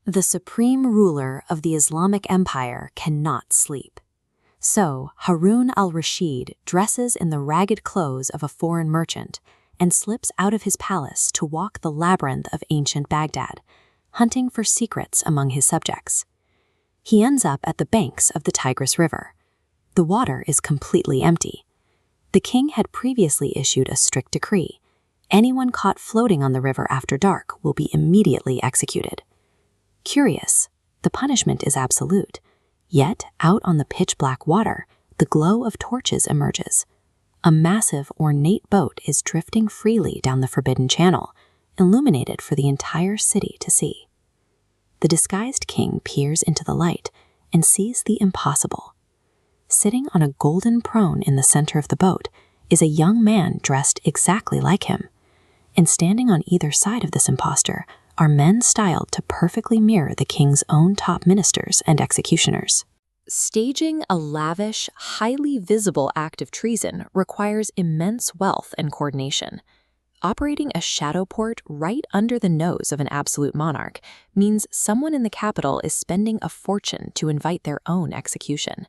The supreme ruler of the Islamic Empire cannot sleep. So Harun al-Rashid dresses in the ragged clothes of a foreign merchant and slips out of his palace to walk the labyrinth of ancient Baghdad, hunting for secrets among his subjects. He ends up at the banks of the Tigris River. The water is completely empty. The king had previously issued a strict decree. Anyone caught floating on the river after dark will be immediately executed. Curious, the punishment is absolute. Yet, out on the pitch-black water, the glow of torches emerges. A massive, ornate boat is drifting freely down the forbidden channel, illuminated for the entire city to see. The disguised king peers into the light and sees the impossible. Sitting on a golden throne in the center of the boat is a young man dressed exactly like him. And standing on either side of this impostor are men styled to perfectly mirror the king's own top ministers and executioners. Staging a lavish, highly visible act of treason requires immense wealth and coordination. Operating a shadow port right under the nose of an absolute monarch means someone in the capital is spending a fortune to invite their own execution.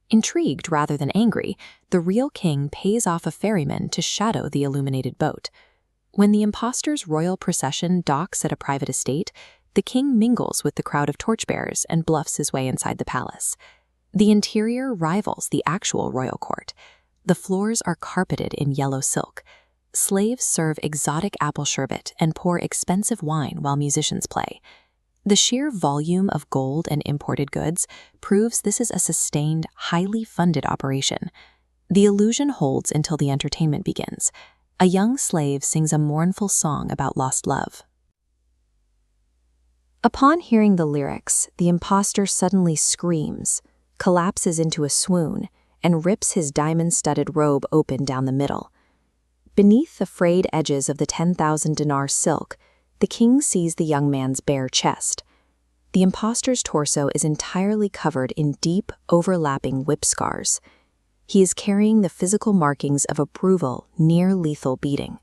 Intrigued rather than angry, the real king pays off a ferryman to shadow the illuminated boat. When the impostor's royal procession docks at a private estate, the king mingles with the crowd of torchbearers and bluffs his way inside the palace. The interior rivals the actual royal court. The floors are carpeted in yellow silk. Slaves serve exotic apple sherbet and pour expensive wine while musicians play. The sheer volume of gold and imported goods proves this is a sustained, highly funded operation. The illusion holds until the entertainment begins. A young slave sings a mournful song about lost love. Upon hearing the lyrics, the impostor suddenly screams, collapses into a swoon, and rips his diamond-studded robe open down the middle. Beneath the frayed edges of the 10,000 dinar silk, the king sees the young man's bare chest. The impostor's torso is entirely covered in deep, overlapping whip scars. He is carrying the physical markings of a brutal, near-lethal beating.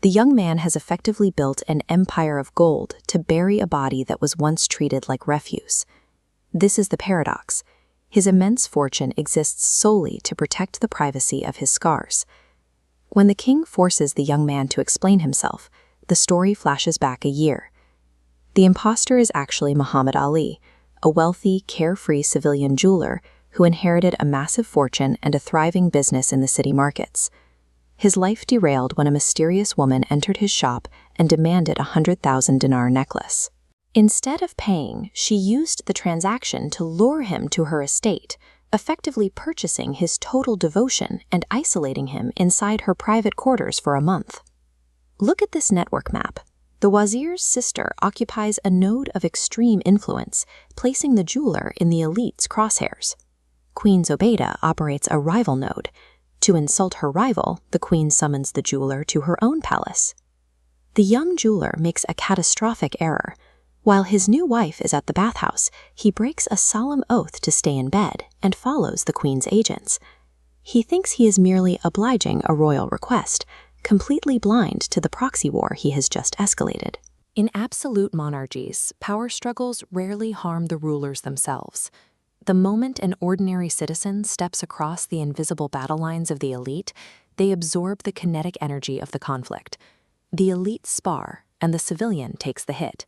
The young man has effectively built an empire of gold to bury a body that was once treated like refuse. This is the paradox. His immense fortune exists solely to protect the privacy of his scars. When the king forces the young man to explain himself, the story flashes back a year. The impostor is actually Muhammad Ali, a wealthy, carefree civilian jeweler who inherited a massive fortune and a thriving business in the city markets. His life derailed when a mysterious woman entered his shop and demanded a 100,000 dinar necklace. Instead of paying, she used the transaction to lure him to her estate, effectively purchasing his total devotion and isolating him inside her private quarters for a month. Look at this network map. The wazir's sister occupies a node of extreme influence, placing the jeweler in the elite's crosshairs. Queen Zubaidah operates a rival node. To insult her rival, the queen summons the jeweler to her own palace. The young jeweler makes a catastrophic error. While his new wife is at the bathhouse, he breaks a solemn oath to stay in bed and follows the queen's agents. He thinks he is merely obliging a royal request, completely blind to the proxy war he has just escalated. In absolute monarchies, power struggles rarely harm the rulers themselves. The moment an ordinary citizen steps across the invisible battle lines of the elite, they absorb the kinetic energy of the conflict. The elite spar, and the civilian takes the hit.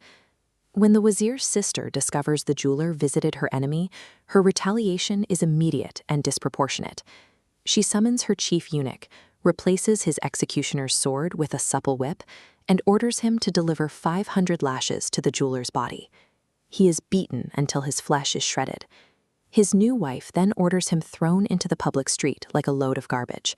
When the wazir's sister discovers the jeweler visited her enemy, her retaliation is immediate and disproportionate. She summons her chief eunuch, replaces his executioner's sword with a supple whip, and orders him to deliver 500 lashes to the jeweler's body. He is beaten until his flesh is shredded. His new wife then orders him thrown into the public street like a load of garbage.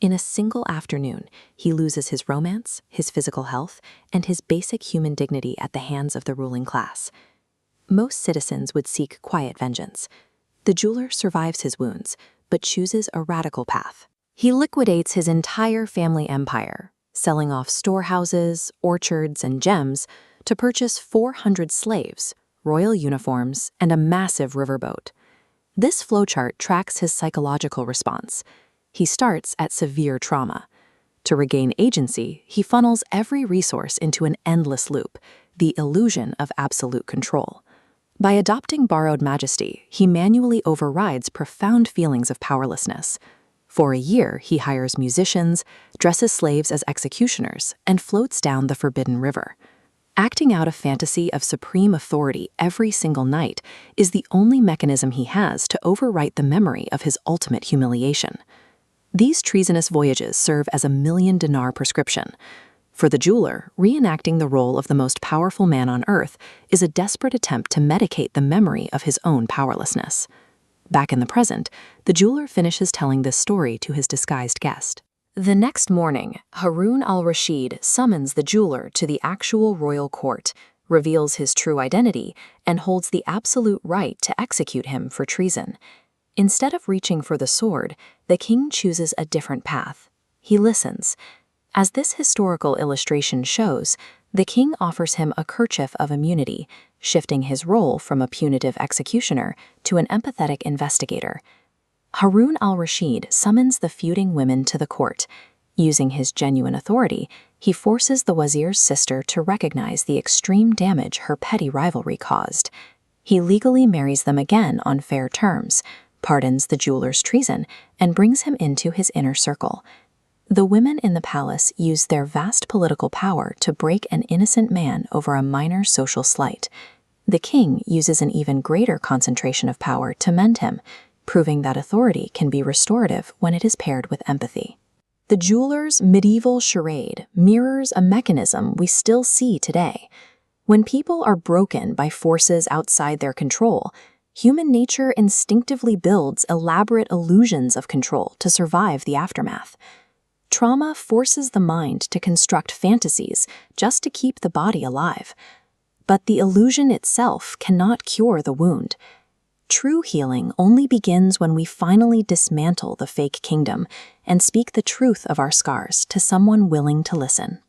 In a single afternoon, he loses his romance, his physical health, and his basic human dignity at the hands of the ruling class. Most citizens would seek quiet vengeance. The jeweler survives his wounds, but chooses a radical path. He liquidates his entire family empire, selling off storehouses, orchards, and gems to purchase 400 slaves, royal uniforms, and a massive riverboat. This flowchart tracks his psychological response. He starts at severe trauma. To regain agency, he funnels every resource into an endless loop, the illusion of absolute control. By adopting borrowed majesty, he manually overrides profound feelings of powerlessness. For a year, he hires musicians, dresses slaves as executioners, and floats down the forbidden river. Acting out a fantasy of supreme authority every single night is the only mechanism he has to overwrite the memory of his ultimate humiliation. These treasonous voyages serve as a $1,000,000 prescription. For the jeweler, reenacting the role of the most powerful man on earth is a desperate attempt to medicate the memory of his own powerlessness. Back in the present, the jeweler finishes telling this story to his disguised guest. The next morning, Harun al-Rashid summons the jeweler to the actual royal court, reveals his true identity, and holds the absolute right to execute him for treason. Instead of reaching for the sword, the king chooses a different path. He listens. As this historical illustration shows, the king offers him a kerchief of immunity, shifting his role from a punitive executioner to an empathetic investigator. Harun al-Rashid summons the feuding women to the court. Using his genuine authority, he forces the wazir's sister to recognize the extreme damage her petty rivalry caused. He legally marries them again on fair terms, pardons the jeweler's treason, and brings him into his inner circle. The women in the palace use their vast political power to break an innocent man over a minor social slight. The king uses an even greater concentration of power to mend him, proving that authority can be restorative when it is paired with empathy. The jeweler's medieval charade mirrors a mechanism we still see today. When people are broken by forces outside their control, human nature instinctively builds elaborate illusions of control to survive the aftermath. Trauma forces the mind to construct fantasies just to keep the body alive. But the illusion itself cannot cure the wound. True healing only begins when we finally dismantle the fake kingdom and speak the truth of our scars to someone willing to listen.